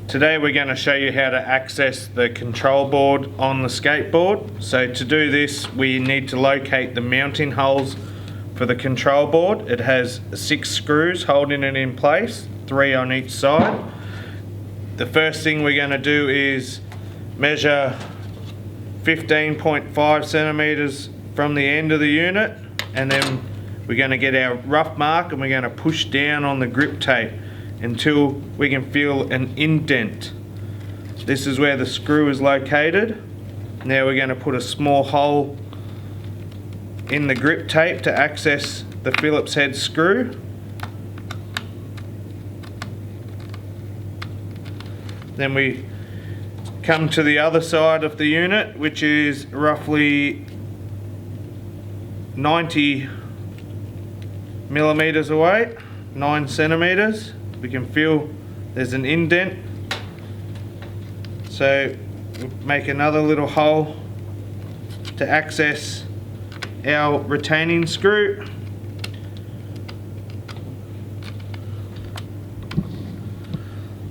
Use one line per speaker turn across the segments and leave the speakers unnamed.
Today we're going to show you how to access the control board on the skateboard. So to do this we need to locate the mounting holes for the control board. It has 6 screws holding it in place, 3 on each side. The first thing we're going to do is measure 15.5 centimeters from the end of the unit, and then we're going to get our rough mark and we're going to push down on the grip tape until we can feel an indent. This is where the screw is located. Now we're going to put a small hole in the grip tape to access the Phillips head screw. Then we come to the other side of the unit, which is roughly 90 millimeters away, 9 centimeters. We can feel there's an indent, so we'll make another little hole to access our retaining screw.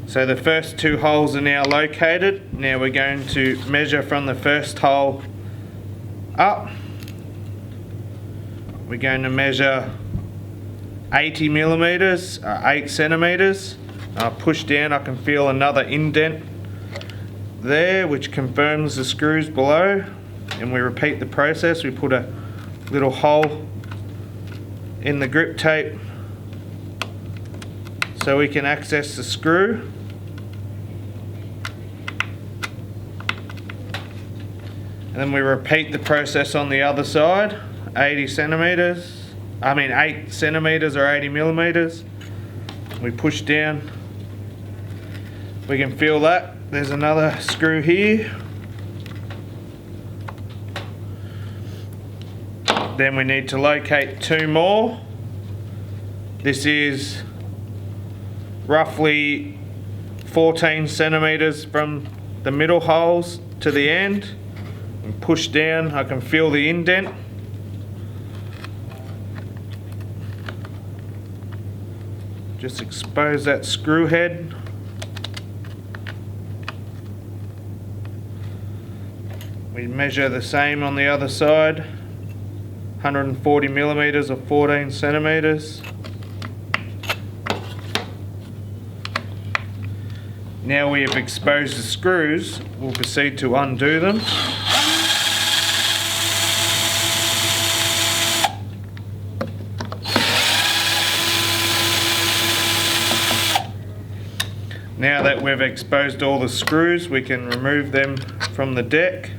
So the first 2 holes are now located. Now we're going to measure from the first hole up. We're going to measure 80 millimeters, 8 centimeters. I'll push down, I can feel another indent there, which confirms the screws below. And we repeat the process. We put a little hole in the grip tape so we can access the screw. And then we repeat the process on the other side, 8 centimeters or 80 millimeters. We push down, we can feel that. There's another screw here. Then we need to locate 2 more. This is roughly 14 centimeters from the middle holes to the end. And push down, I can feel the indent. Just expose that screw head. We measure the same on the other side, 140 millimeters or 14 centimeters. Now we have exposed the screws, we'll proceed to undo them. Now that we've exposed all the screws, we can remove them from the deck.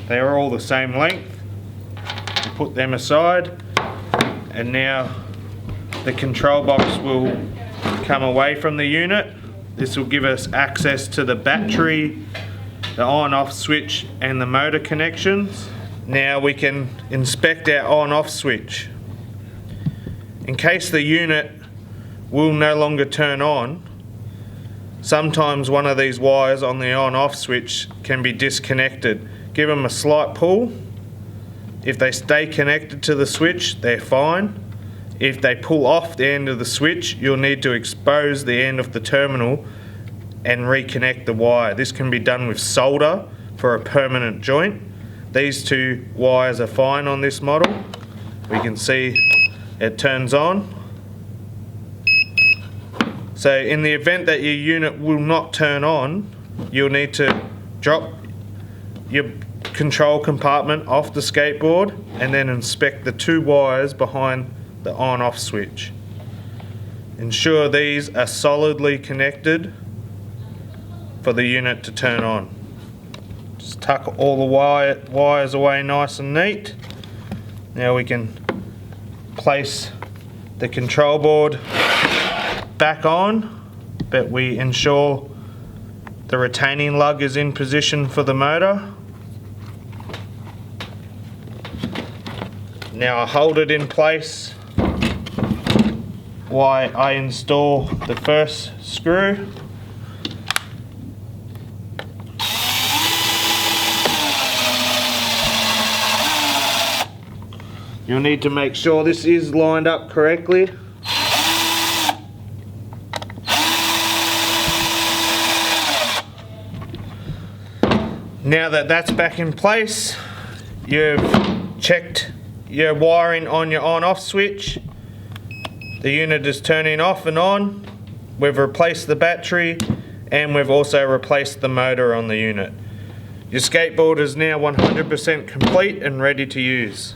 They are all the same length. We put them aside, and now the control box will come away from the unit. This will give us access to the battery, the on-off switch and the motor connections. Now we can inspect our on-off switch. In case the unit will no longer turn on, sometimes one of these wires on the on-off switch can be disconnected. Give them a slight pull. If they stay connected to the switch, they're fine. If they pull off the end of the switch, you'll need to expose the end of the terminal and reconnect the wire. This can be done with solder for a permanent joint. These 2 wires are fine on this model. We can see it turns on. So in the event that your unit will not turn on, you'll need to drop your control compartment off the skateboard and then inspect the 2 wires behind the on-off switch. Ensure these are solidly connected for the unit to turn on. Just tuck all the wires away nice and neat. Now we can place the control board back on, but we ensure the retaining lug is in position for the motor. Now I hold it in place while I install the first screw. You'll need to make sure this is lined up correctly. Now that that's back in place, you've checked your wiring on your on-off switch. The unit is turning off and on. We've replaced the battery and we've also replaced the motor on the unit. Your skateboard is now 100% complete and ready to use.